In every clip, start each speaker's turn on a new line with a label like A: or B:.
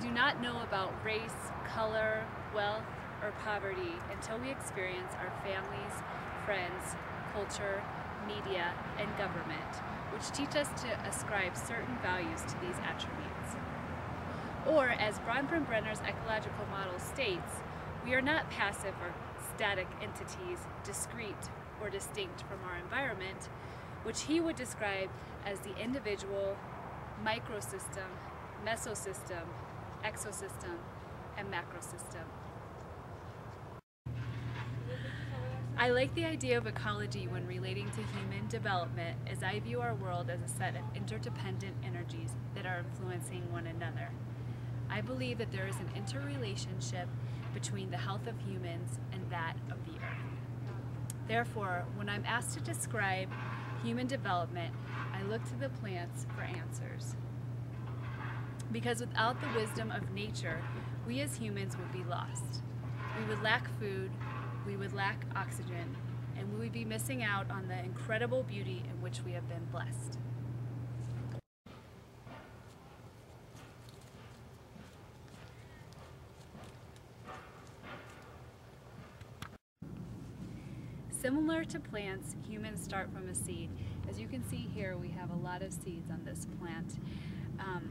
A: do not know about race, color, wealth, or poverty until we experience our families, friends, culture, media, and government, which teach us to ascribe certain values to these attributes. Or, as Bronfenbrenner's ecological model states, we are not passive or static entities, discrete or distinct from our environment, which he would describe as the individual, microsystem, mesosystem, exosystem, and macrosystem. I like the idea of ecology when relating to human development, as I view our world as a set of interdependent energies that are influencing one another. I believe that there is an interrelationship between the health of humans and that of the earth. Therefore, when I'm asked to describe human development, I look to the plants for answers. Because without the wisdom of nature, we as humans would be lost. We would lack food, we would lack oxygen, and we would be missing out on the incredible beauty in which we have been blessed. Similar to plants, humans start from a seed. As you can see here, we have a lot of seeds on this plant.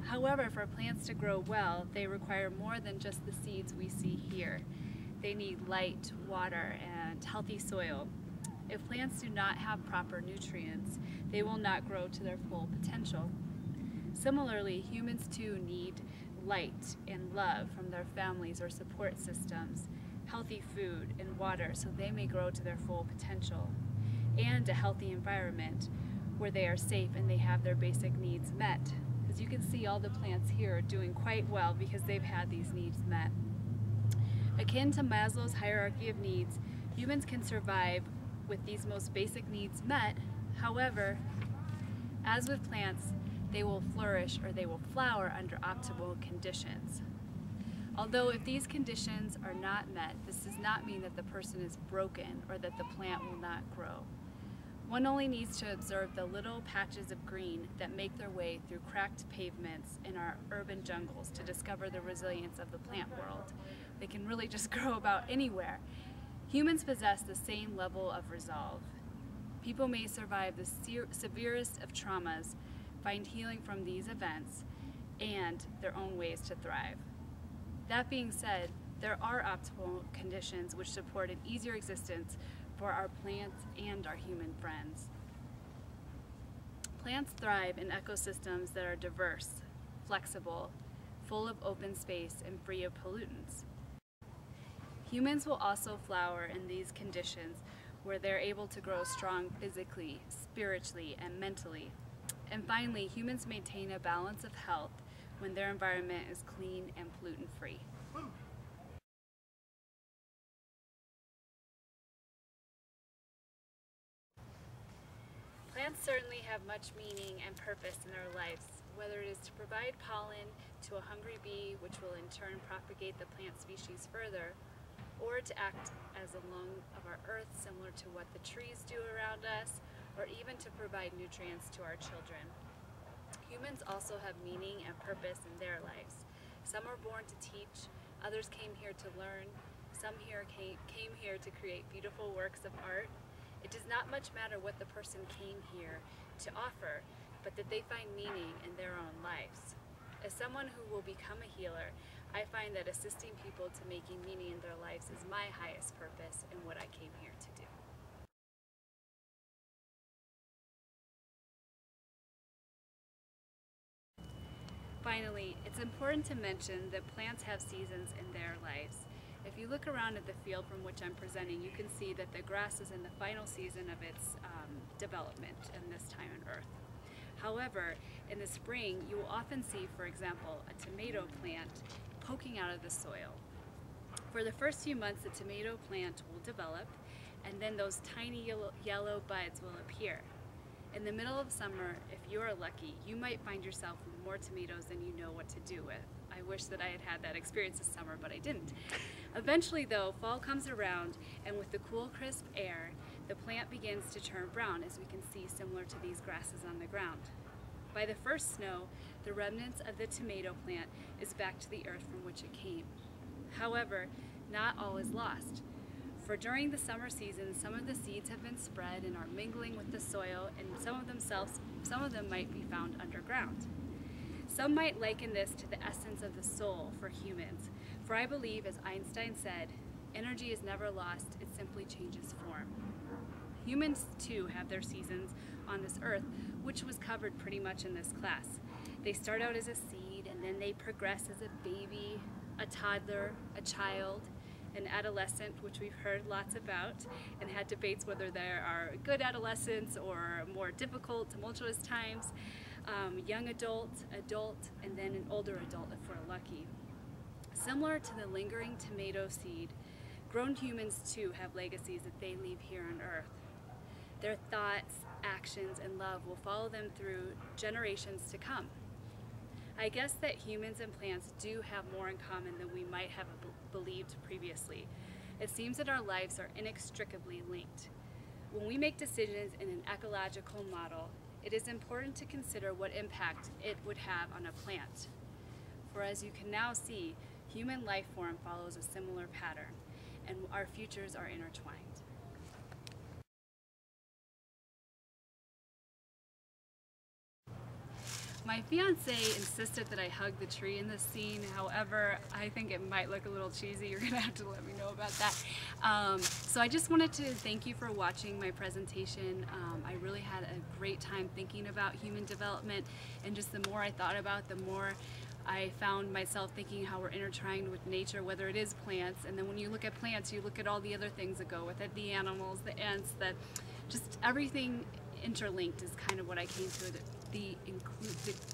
A: However, for plants to grow well, they require more than just the seeds we see here. They need light, water, and healthy soil. If plants do not have proper nutrients, they will not grow to their full potential. Similarly, humans too need light and love from their families or support systems, healthy food and water so they may grow to their full potential, and a healthy environment where they are safe and they have their basic needs met. As you can see, all the plants here are doing quite well because they've had these needs met. Akin to Maslow's hierarchy of needs, humans can survive with these most basic needs met. However, as with plants, they will flourish or they will flower under optimal conditions. Although if these conditions are not met, this does not mean that the person is broken or that the plant will not grow. One only needs to observe the little patches of green that make their way through cracked pavements in our urban jungles to discover the resilience of the plant world. They can really just grow about anywhere. Humans possess the same level of resolve. People may survive the severest of traumas, find healing from these events, and their own ways to thrive. That being said, there are optimal conditions which support an easier existence for our plants and our human friends. Plants thrive in ecosystems that are diverse, flexible, full of open space, and free of pollutants. Humans will also flower in these conditions where they're able to grow strong physically, spiritually, and mentally. And finally, humans maintain a balance of health when their environment is clean and pollutant-free. Plants certainly have much meaning and purpose in our lives, whether it is to provide pollen to a hungry bee, which will in turn propagate the plant species further, or to act as a lung of our earth, similar to what the trees do around us, or even to provide nutrients to our children. Humans also have meaning and purpose in their lives. Some are born to teach, others came here to learn, some came here to create beautiful works of art. It does not much matter what the person came here to offer, but that they find meaning in their own lives. As someone who will become a healer, I find that assisting people to making meaning in their lives is my highest purpose and what I came here to do. Finally, it's important to mention that plants have seasons in their lives. If you look around at the field from which I'm presenting, you can see that the grass is in the final season of its development in this time on Earth. However, in the spring, you will often see, for example, a tomato plant poking out of the soil. For the first few months, the tomato plant will develop, and then those tiny yellow buds will appear. In the middle of summer, if you are lucky, you might find yourself with more tomatoes than you know what to do with. I wish that I had had that experience this summer, but I didn't. Eventually though, fall comes around, and with the cool, crisp air, the plant begins to turn brown, as we can see similar to these grasses on the ground. By the first snow, the remnants of the tomato plant is back to the earth from which it came. However, not all is lost. For during the summer season, some of the seeds have been spread and are mingling with the soil, and some of them might be found underground. Some might liken this to the essence of the soul for humans, for I believe, as Einstein said, energy is never lost, it simply changes form. Humans too have their seasons on this earth, which was covered pretty much in this class. They start out as a seed, and then they progress as a baby, a toddler, a child, an adolescent, which we've heard lots about, and had debates whether there are good adolescents or more difficult, tumultuous times, young adult, and then an older adult if we're lucky. Similar to the lingering tomato seed, grown humans too have legacies that they leave here on earth. Their thoughts, actions, and love will follow them through generations to come. I guess that humans and plants do have more in common than we might have believed previously. It seems that our lives are inextricably linked. When we make decisions in an ecological model, it is important to consider what impact it would have on a plant. For as you can now see, human life form follows a similar pattern, and our futures are intertwined. My fiance insisted that I hug the tree in this scene. However, I think it might look a little cheesy. You're gonna have to let me know about that. So I just wanted to thank you for watching my presentation. I really had a great time thinking about human development, and just the more I thought about it, the more I found myself thinking how we're intertwined with nature, whether it is plants, and then when you look at plants, you look at all the other things that go with it, the animals, the ants, just everything interlinked is kind of what I came to the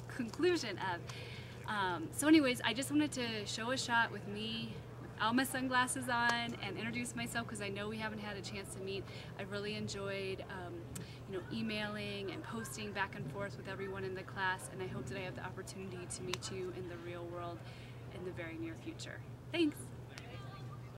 A: conclusion of. So anyways, I just wanted to show a shot with me without my sunglasses on and introduce myself, because I know we haven't had a chance to meet. I really enjoyed emailing and posting back and forth with everyone in the class, and I hope that I have the opportunity to meet you in the real world in the very near future. Thanks!